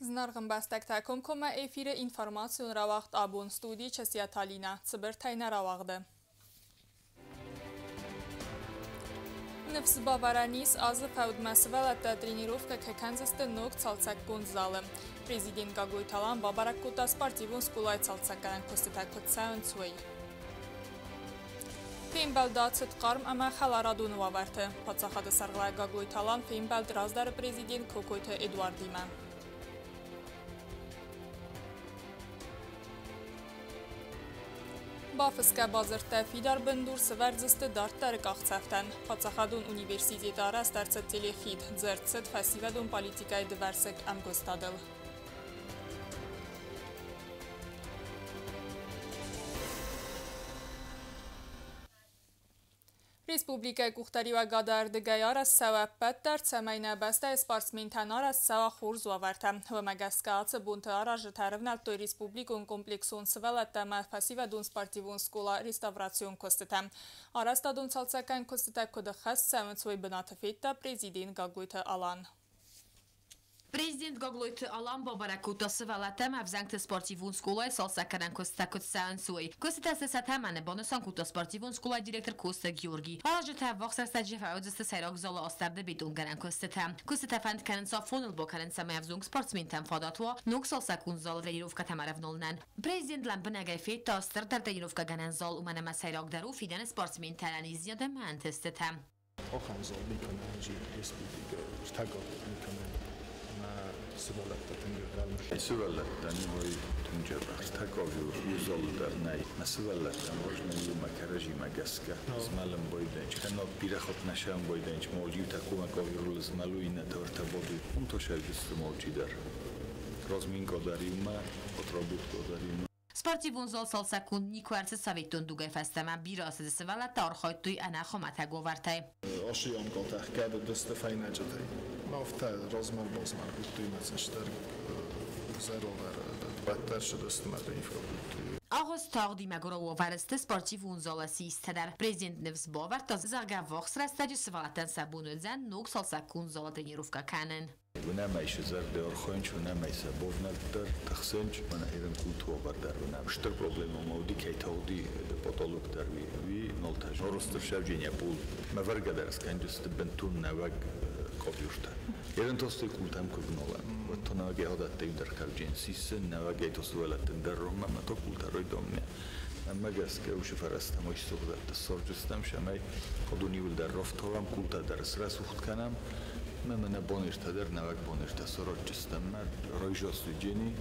Znargın bəstəkdə koma efiri informasyon ravaqt abun studi çəsiyatalina цыбыртайна равағды. Nefs Bavaranис azı fəudməsi vələtdə тренировка кәкənзісті ног цалцаккун залы. Президент Гагуйталан Бабараккута спортивун скулай цалцакканан көстетәккут сәуін цуй. Феймбəldə çıtqarm əmə xəlaradunu vavərti. Patsaqadı sarğılay Gaguytalan Feymbəldə razdarı prezident Kokoyta Eduard Dima. Bafıska bazırtda Fidar Bındur sıvərzistı dartları qaxçəftən. Patsaqadun Universiteti arəstərçə telexid, dzərtçət fəsivədun politikayı diversək əmgöstadıl. Respublikaya Quxtari və Qadardıqay arası səvəbbət dərd səməyinə bəstə sportsmentən arası səvə xurz vavərtə. Və məqəskə atı buntu arajı tərivnəltdöy Respublikun kompleksun sıvələtdə məhfəsi və dun sportivun skola restavrasyon kostitə. Arastadun çalsakən kostitə kodu xəs səvən soy bınatı fetdə prezident Gaguyta alan. Prezident Gagloyta alan Bobarakuta sıvələtə məvzəngtə sportivun skolay salsakənən kostitə səvən soy. Kostitə səsət həməni bonusan kuta sportivun skolay direktor Kosta Georgi. Arajı təvvaq sərsəcə fəudüstü səyraq zala astərdə bedun gənən kostitə. Kostitə fəndkənin safonul bokənin səməyəvzung sportsmentən fadatva nuk salsakun zal trenirovka təmərəvnolunən. Prezident Ləmbinəgəy fetdə astər dər trenirovka gənən zal umanəmə səyraq dəru fidən sportsmentən izniyadə məntəstətə. Axanzal میکنه هنجی Respublika تگاه میکنه Sıvələtdən oy tüncəbəx təkavür yüzaldır nəy. Sıvələtdən başına yuma kərəji məgəskə. Zmələm boydenç. Hənab birə xot nəşən boydenç. Molciv təkuma qavyrul zməlu inə tövərtə bodu. Un to şərgüstü molcidər. Rozmin qadariyumə, otrabut qadariyumə. Sportivun zal salsakun nikvərsi Sovetun dugay fəstəmən bir asıdı sıvələtdə arxaytduy ənə xomətə qovartay. Aşıyam qaltaq qədə döstə fəynəcətəy. Mafta rozmar bozmar bütdüy məsəşlər zərələr bətər şədəstmədə ifra bütdüy. Ağız tağdimə görə o vərəstə sportivun zalası istədər. Prezident Nevs Bavart az zərgə vaxs rəstəcə sıvələtdən səbun ödzən nok salsakun zala trenirovka kənən. ونمایش زرد آرخانج ونمایش بودند در تخسنج من ایران کلتوا بردار ونم شتر پروبلم مودی که تودی پاتولوگ در وی نولتاج روستر شوجینیا پول مفرق درس کنجست بنتون نوگ کابیوشتا ایران توستی کلتام کبنولن و تو نوگی عادت تیم در کابجین سیس نوگی توستی ولتن در روم ما تو کلتا روی دومنی اما گسکه وش فرستم وش سوغدت سرجستم شمای خودونی ول در رفتارم کلتا درس رس وقت کنم من بونشته در نوک بونشته سرچستم من رایجاستو جنی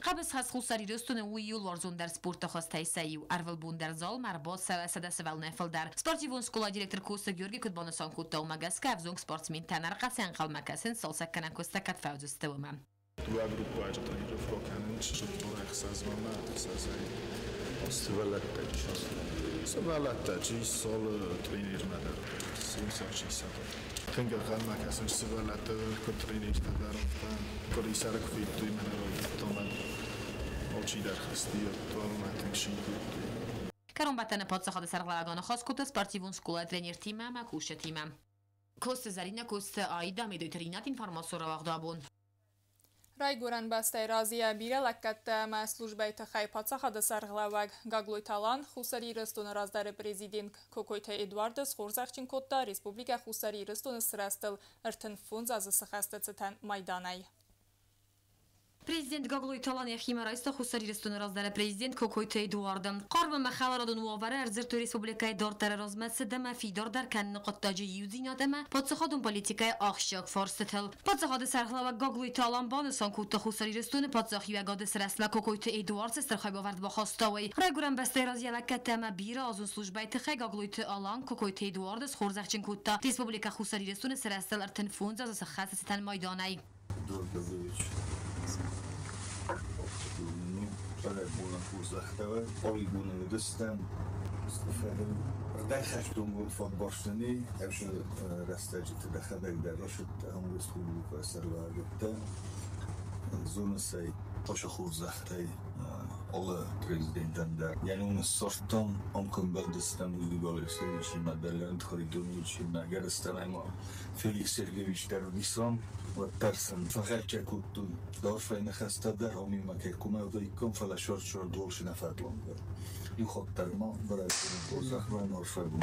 قبض هست خساری رستون ویول ورزون در سپورت خواسته سیو ارول بون در زال مرباط سده سوال نفل در سپورتیوون سکولا دیرکتر کوستا گیورگی کد بانسان کوتا و مگس که افزونگ سپورتسمین تنر قسین قل مکسین سالسک کنن کوستا کد فوزسته و من تو اروپا اجا تنیرفکا کنن چشت باره خساز و من خسازه سوالت تجی سال ترینیر مدر سیمسا چی ساده خنگ قلمه کسان سوالت کترینیر مدر افتن کلی سرک فید توی من رو تامن آلچی در خستی تو آمدن شید کرون بطن پادسخاد سرقلقان خاص کت سپارتیوون سکولا ترینیر تیمه مکوشه تیمه کست زرینه کست آیده میدوی ترینات اینفارماسو رو وقت دابون Raygoran bəstəy raziyə birə ləqqətdə məslujbəy təxəy patsaqadı sərğləvəq Gagloytalan Xusari Rıstonu razdarı prezident Kokoyta Eduardız Xorzaqçın kodda Respublika Xusari Rıstonu sırastıl ırtın funz azısı xəstəçətən maydanay. Prezident Gagloytalan yaxima raista Xusari Rıstonu razdarı prezident Kokoyta Eduardım. Qarvı məxəlaradın uavara ərzirtü Respublikaya dortara razməsi dəmə fidar dərkən nıqattacı yüzina dəmə patsaqadın politikaya axşaq farsıtıl. Patsaqadı sərxləvə Gagloytalan banısan kutta Xusari Rıstonu patsaq yüəqadı sırasla Kokoyta Eduard səstərxay bavərd baxastavay. Raygoran bəstəy raziyə ləkət dəmə bir azun slujbay təxəy Gagloyta alan Kokoyta Eduardız Xorzaqçın kutta Respublika Xusari Rıstonu sırastal ırtın funz azısı xəstəçətən maydanay. برای بودن خوزخته آیگونه دستم در خشتون بود فان باشتنی همشه رستجیت دخل در رشد هم رسپولیکا سر و عربته زون سی پاش خوزخته alle prezidentler. Yani onu sortam, onkin beldestem uygulayışı için maddelerinin koridorunu için eğer istemem Felix Sergeyevich Tervisam ve tersen fakat çekuttu dorfayne hastadır o mimma ki kuma da ikon fala şort dolşina fatlandı. Yuxottarma bırakın bozaklar norfagum.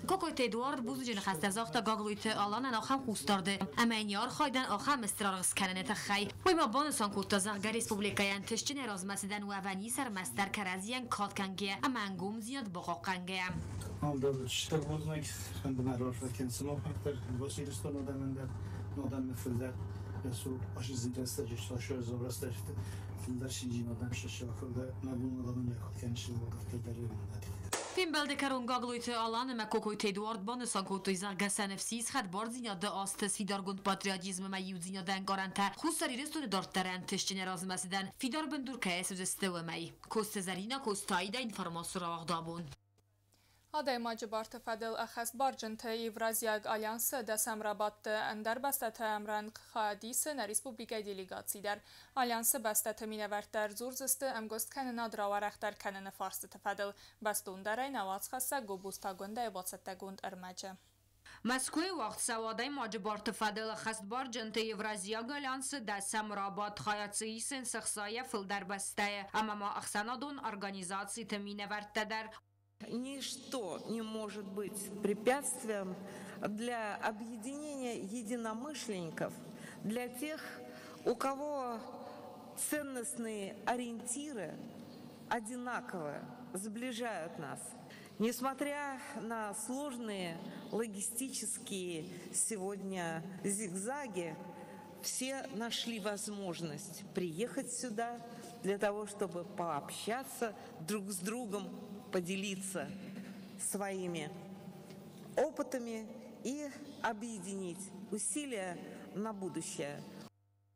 Kokoyt Eduard buzujun xastazaqta gagloyt alanan axam xustardı. Əmənyar xaydan axam istirarğız kənənətə xay. Uyma banısan kurtazaq Respublikayan tişçin erazməsidən vəvəni sərməstər kərəziyan katkangiyə əməngum ziyad boqaqangiyə. Aldı işte bozmak ben merar kendisi muhakkak Vasilistan odamında odam filder su aşı zinderste çalışıyor zobrasta işte filder şinci odam şaşırdı nabun odamın yakıt kendisi vakitleri Film beldekarun gagloyt alan me Kokoyt Eduard banısan kurtazaq gəsənəfsiz xad barzinya da astes fidargund patriotizm me yuzinya den garanta xusari restonu dartaren tişçin erazməsidən fidar bendurkaya söz istəvəməy. Kostezarina Kostayda informasyon ağdabun. Aday Macıbartı Fədil əxəst barcıntı Evraziyag Alyansı dəsəmrabatdı əndər bəstətə əmrən xadisin Respublika delegatsidər. Alyansı bəstətə minəvərtlər zurzıstı əmgöstkənən adravar əxtər kənəni farstı Fədil. Bəstundərəy nəvaz xəssə qobustagunda ebatsətəgund ərməcə. Moskva vaqt savaday Macıbartı Fədil əxəst barcıntı Evraziyag Alyansı dəsəmrabat xayatçıyısın sıxsaya fıldərbəstəyə. Əməma əxsənadun organizasiya minəvərtdədər. Ничто не может быть препятствием для объединения единомышленников, для тех, у кого ценностные ориентиры одинаковые, сближают нас. Несмотря на сложные логистические сегодня зигзаги, все нашли возможность приехать сюда для того, чтобы пообщаться друг с другом, поделиться своими опытами и объединить усилия на будущее.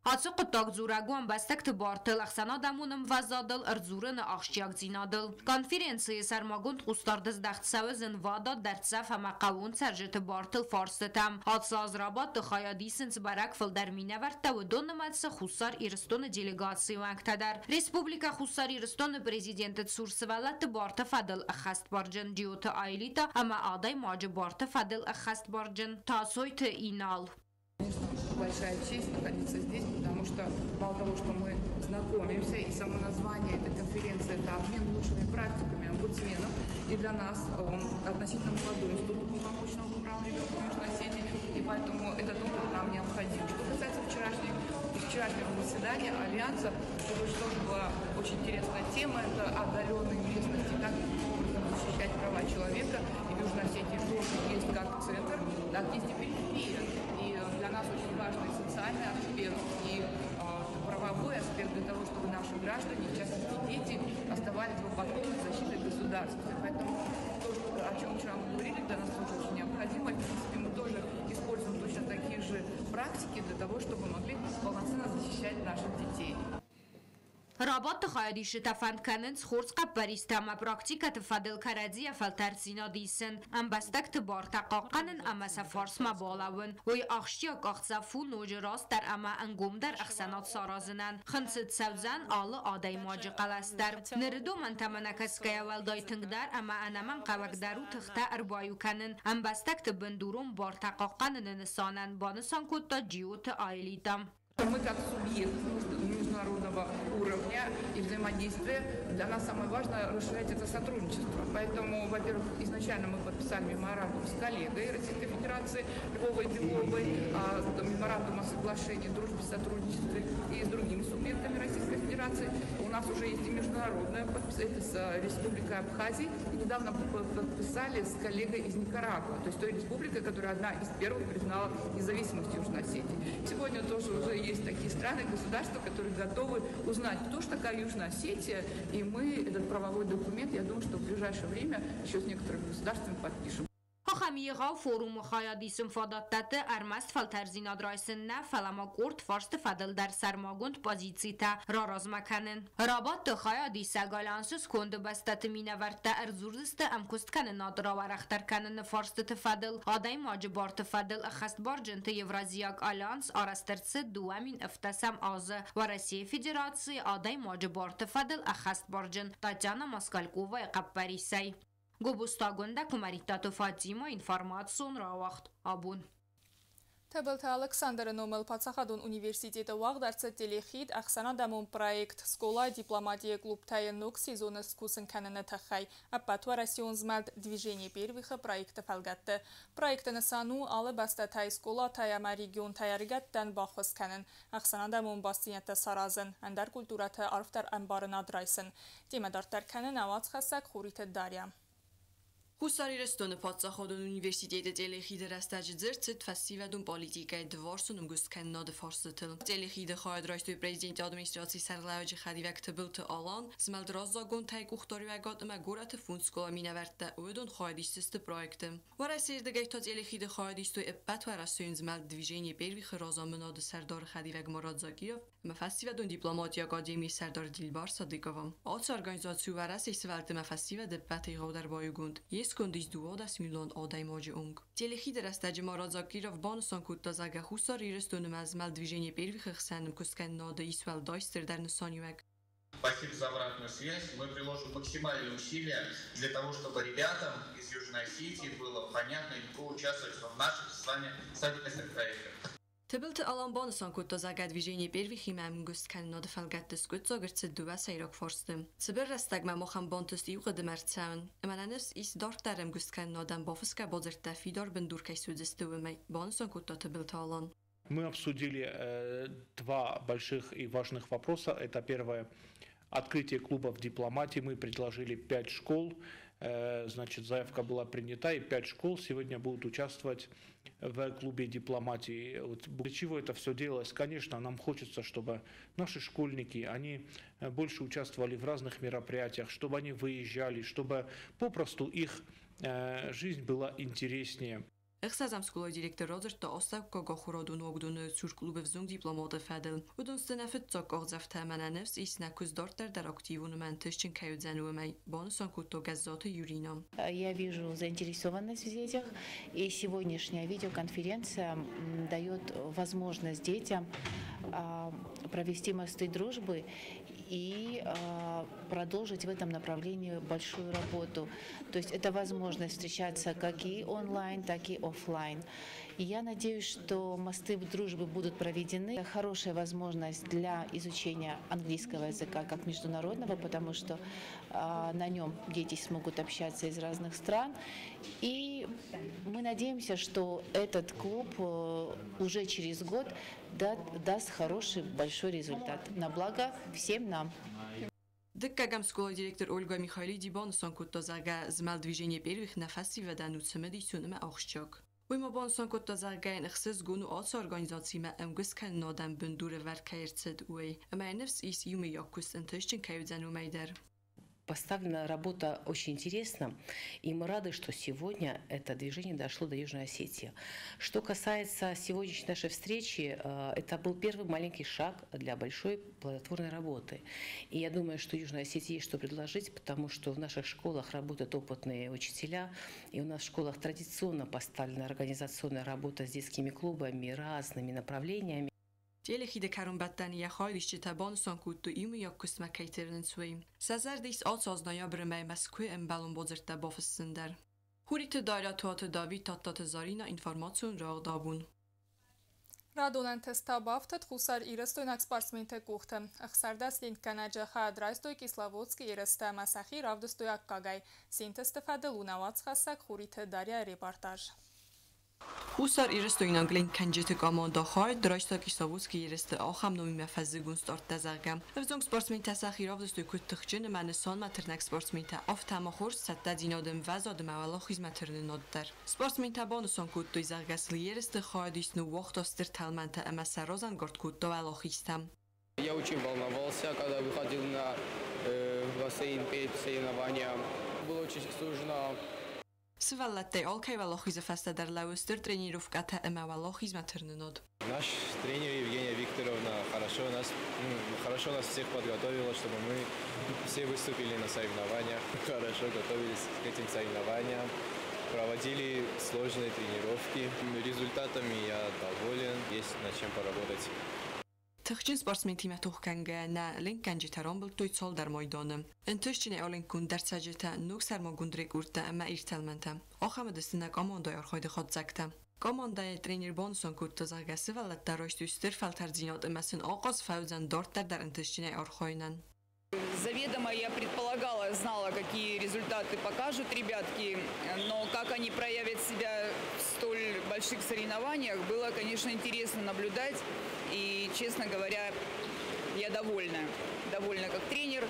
Açıq qıtaq zuraguan bəstəkti bartıl əxsəna dəmunum vəzadıl ərzurını axşiyak zinadıl. Konferensiyi sərmagund qustardız dəxtsəvizin vada dərtsəf həmə qavun sərcəti bartıl farsıtəm. Atsaz rabat xayadisins bərək fıldərminə vərtdə və donəmətsə xussar İristonu delegasiya vəngtədər. Respublika xussar İristonu prezidenti Sursivələtti bartı Fədil əxəst barcın diyotı aylita əmə aday macı bartı Fədil əxəst barcın tasoytı inal. Большая честь находиться здесь, потому что мало того, что мы знакомимся, и само название этой конференции – это обмен лучшими практиками, омбудсменом, и для нас он относительно молодой институт полномочного права ребенка Южной Осетии, и поэтому этот опыт нам необходим. Что касается вчерашнего заседания Альянса, то что была очень интересная тема – это отдаленные местности, как защищать права человека, и в Южной Осетии тоже есть как центр, так есть и периферия. Для нас очень важный социальный аспект и правовой аспект для того, чтобы наши граждане, в частности дети, оставались в подобной защитой государства. Поэтому то, о чем вчера мы говорили, для нас тоже очень необходимо. В принципе, мы тоже используем точно такие же практики для того, чтобы могли полноценно защищать наших детей. Rabat xayadişi təfəndkənin xorz qəbbəristamə praktikatı Fədil Kərəziyə fəltərsinə deysin. Əmbəstək tıbar təqaqanın əməsə farsma bağlavın. Oy axşiyak axsafu nocu rast dər əmə əngumdər əxsənat sarazınən. Xınsid səvzən alı aday macı qələstər. Nirido mən təmənəkəskəyə vəldaytıngdər əmə ənəmən qəvəqdəru tıxtə ərbəyükənin. Əmbəstək tıbındurun bar təqaqanın nisanən banısan kodda ciyotı ailidam. Мы как субъект международного уровня и взаимодействия, для нас самое важное расширять это сотрудничество. Поэтому, во-первых, изначально мы подписали меморандум с коллегой Российской Федерации Львовой Беловой, меморандум о соглашении, дружбе, сотрудничестве и с другими субъектами Российской Федерации. У нас уже есть и международное подписание с Республикой Абхазия. И недавно подписали с коллегой из Никарагуа, то есть той республикой, которая одна из первых признала независимость Южной Осетии. Сегодня тоже уже есть такие страны, государства, которые готовы узнать, кто же такая Южная Осетия, и мы этот правовой документ, я думаю, что в ближайшее время еще с некоторыми государствами подпишем. Xami եղավ ֆորումը խայադիսն ֆադատտը արմաստ ֆալտերզին ադրայսննա ֆալամակորտ ֆարստը ֆադել դար սարմագոնդ պոզիցիта ռարազմականն ռաբատը խայադիսա գալանսս կոնդը բաստատը մինավարտա արզուրզստը ամկոստկանն ադրավարախտարկանն ֆարստը տֆադել ադայ մաջբար տֆադել ախաստ բարջնտը Եվրազիակ ալյանս արաստերցը դուամին ыфтасам ազը Россия Федерации ադայ մաջբար տֆադել ախաստ բարջն Татьяна Москалькова Կապպարիսայ Գոբուստագոնդա Կումարիտատո Ֆատիմա ինֆորմացիոն ռավախտ աբուն Թեբլթ Ալեքսանդրը նոմել Պացախադուն ունիվերսիտետը վաղ դարձը տելեխիդ ախսանադամոն պրայեկտ սկոլա дипломатия клуб таянок сезона скусен канана тахай апатварасион змалт движение первых проекта фалгатты проекта насану алы бастатай скола таяма регион таяргаттан бахос канан ախսանադամոն бастинята саразын андар культурата арфтар амбарын адрайсын темадартар канан авац хасак хурита дарья Հուսարիրստոնը Պացախոդոն ունիվերսիտետը տելեխիդը ռաստաջձերցդ ֆասիվադուն պոլիտիկայի դվորսունում գուսքան նոդը ֆորստել տելեխիդը խայդրաշտույ պրեզիդենտ ադմինիստրացի սարլայոջի խադիվակ տբլթ ալան զմալ դրազագոն թայ կուխտորիվագոտմա գորաթը ֆունսկոլա մինավարտա ուդոն խայդիստը պրոյեկտը Վարասիրդը գայթոց տելեխիդը խայդիստույ պատվարասույն զմալ դվիժենի պերվի խրոզամնոդը սարդոր խադիվակ մորadzակիրով Մաֆասիվադուն դիպլոմատիա ակադեմիի սարդոր դիլբար սադիկովը Ած օրգանիզացիու վարասի սվալտը մաֆասիվադը պատի գոդար բոյուգունդ Կոնդիս 200 միլիոն օդայ մոջունг Телехидер растаджи Морадзакиров бонусон куттазага хусар ирестуным азмал движение первых ихсаным кускан нода исвал дойстер дар насонювек. Спасибо за обратную связь. Мы приложим максимальные усилия для того, чтобы ребятам из Южной Осетии было понятно и легко участвовать в наших с вами совместных проектах. Тбилт алан бонусон куттазага движение первых имам кускан нода фалгаттес кутзогерцет дува сайрок форстым. Цбер растагма мохан бонтус иугы демарцаун. Эмананес ис дортарем кускан нодан бофска бозерта фидор бендуркай судзестувымай. Бонусон кутта тбилт алан. Мы обсудили два больших и важных вопроса. Это первое. Открытие клубов дипломатии. Мы предложили 5 школ. Значит, заявка была принята, и 5 школ сегодня будут участвовать в клубе дипломатии. Вот для чего это все делалось? Конечно, нам хочется, чтобы наши школьники, они больше участвовали в разных мероприятиях, чтобы они выезжали, чтобы попросту их жизнь была интереснее. Ехсазам скулой директор Розерта Остапко Гохуродун Огдун Цур клубов зунг дипломата фадел. Удун стенафет цок орзафта мананевс и снакус дортер дар активун мантышчин каюдзануэмай. Бонусон кутто газота Юрина. Я вижу заинтересованность в детях, и сегодняшняя видеоконференция дает возможность детям провести мосты дружбы и продолжить в этом направлении большую работу. То есть это возможность встречаться как и онлайн, так и офлайн. И я надеюсь, что мосты дружбы будут проведены. Это хорошая возможность для изучения английского языка как международного, потому что на нем дети смогут общаться из разных стран. И мы надеемся, что этот клуб уже через год даст хороший, большой результат. На благо всем нам. Дыккагам скола директор Ольга Михайлиди бонусон куттазага змал движение первых на фастивадан уцмеди сунма ахшчок. Уйма бонусон куттазага нхсыз гуну ац организацияма амгускан нодам бендуре веркаерцед уй. Амайневс ис юми якус энтешчин каюдзану майдер. Поставлена работа очень интересно, и мы рады, что сегодня это движение дошло до Южной Осетии. Что касается сегодняшней нашей встречи, это был первый маленький шаг для большой плодотворной работы. И я думаю, что Южной Осетии есть что предложить, потому что в наших школах работают опытные учителя, и у нас в школах традиционно поставлена организационная работа с детскими клубами, разными направлениями. Телехиде карумбаттан я хайдиш табан санкут ими я кусма кайтерн суим. Сазардис ацаз ноябрмай Москвы эмбалон бозерта бафсендер. Хурит дайра туат дави татtat zarina информацион рагдабун. Радонан теста бафтат хусар ирестойнак спортсменте кухтам. Ахсардас линканаджа хадрайстой Кисловодский иреста масахи равдостояк кагай. Синтесте фаделунавац хасак хурит дарья репортаж. Хусар ирестойнан глинканджете команда хай драйста Кисловодский иреста ахам номи мафазигун старт дазагам. Взонг спортсменте сахи равдостой куттхчен манесон матернак спортсменте автамахор сатта динодем вазадем авала хизматерн ноддар. Спортсменте бонусон куттой заргасли иреста хайдис ну вахт остер талманта ама саразан горд кутто вала хистам. Я очень волновался, когда выходил на бассейн перед соревнованием. Было очень сложно. Сваллаттай Олкай Валохиза Фастадар Лаустер тренировката Эма Валохиз Матернинод. Наш тренер Евгения Викторовна хорошо нас всех подготовила, чтобы мы все выступили на соревнованиях, хорошо готовились к этим соревнованиям, проводили сложные тренировки. Результатами я доволен, есть над чем поработать. Тахчин спортсмен тима тухканга на линканджи тарамбл туйцол дар майданım. Энтөшчине олинкун дар саджета нуксар могундрик урта ама иртелменте. Ахамадыстына команда архайда хадзакта. Команда тренер Бонсон куртозагасы валат дараш тустер фалтарзинат эмасын Агас Фаузан Дортер дар энтөшчине архайнан. Заведомо я знала, какие результаты покажут ребятки, но как они проявят себя в столь больших соревнованиях, было, конечно, интересно наблюдать. И, честно говоря, я довольна как тренер.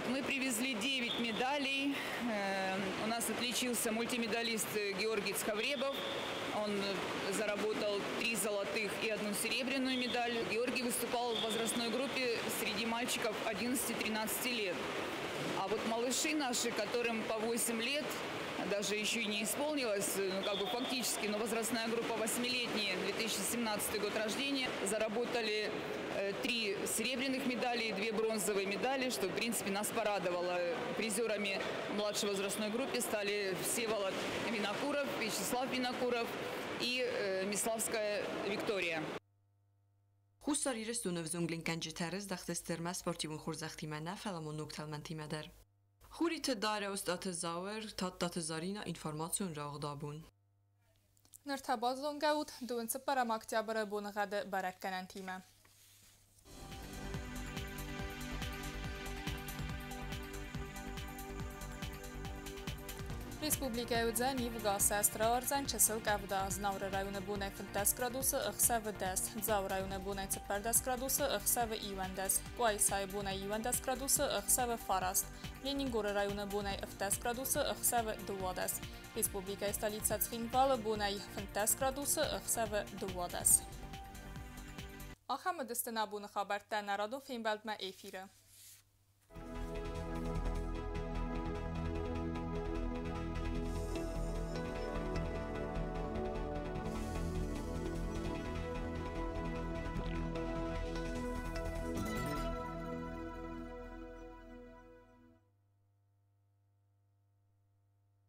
Мы привезли 9 медалей. У нас отличился мультимедалист Георгий Цхавребов. Он заработал 3 золотых и 1 серебряную медаль. Георгий выступал в возрастной группе среди мальчиков 11-13 лет. А вот малыши наши, которым по 8 лет, даже еще и не исполнилось, фактически, но возрастная группа 8-летняя, 2017 год рождения, заработали 3 серебряных медали, 2 бронзовые медали, что, в принципе, нас порадовало. Призерами младшей возрастной группы стали Всеволод Винокуров, Вячеслав Винокуров и Миславская Виктория. Хусар ирестунов зунглинканджи терез дахтестерма спортивун хурзахтимана фаламон нукталмантимадер. Хури тداره استاد زاور تا دات زارina информацион рагдабун. Ныртабазон гаут дуынцы парам октябры бунғады баракканан тима. Республика Удзани в Гасастра Орзан часыл кавда знавры районы бунай 15 градусы ықса в 10, Зау районы бунай 14 градусы ықса в 20, Гуайсай бунай 20 градусы ықса в Фараст, Ленингоры районы бунай 15 градусы ықса в 20, Республика столица Цхинвал бунай 15 градусы ықса в 20. Ахамы дыстына буны хабарта народу феймбалдма эфирі.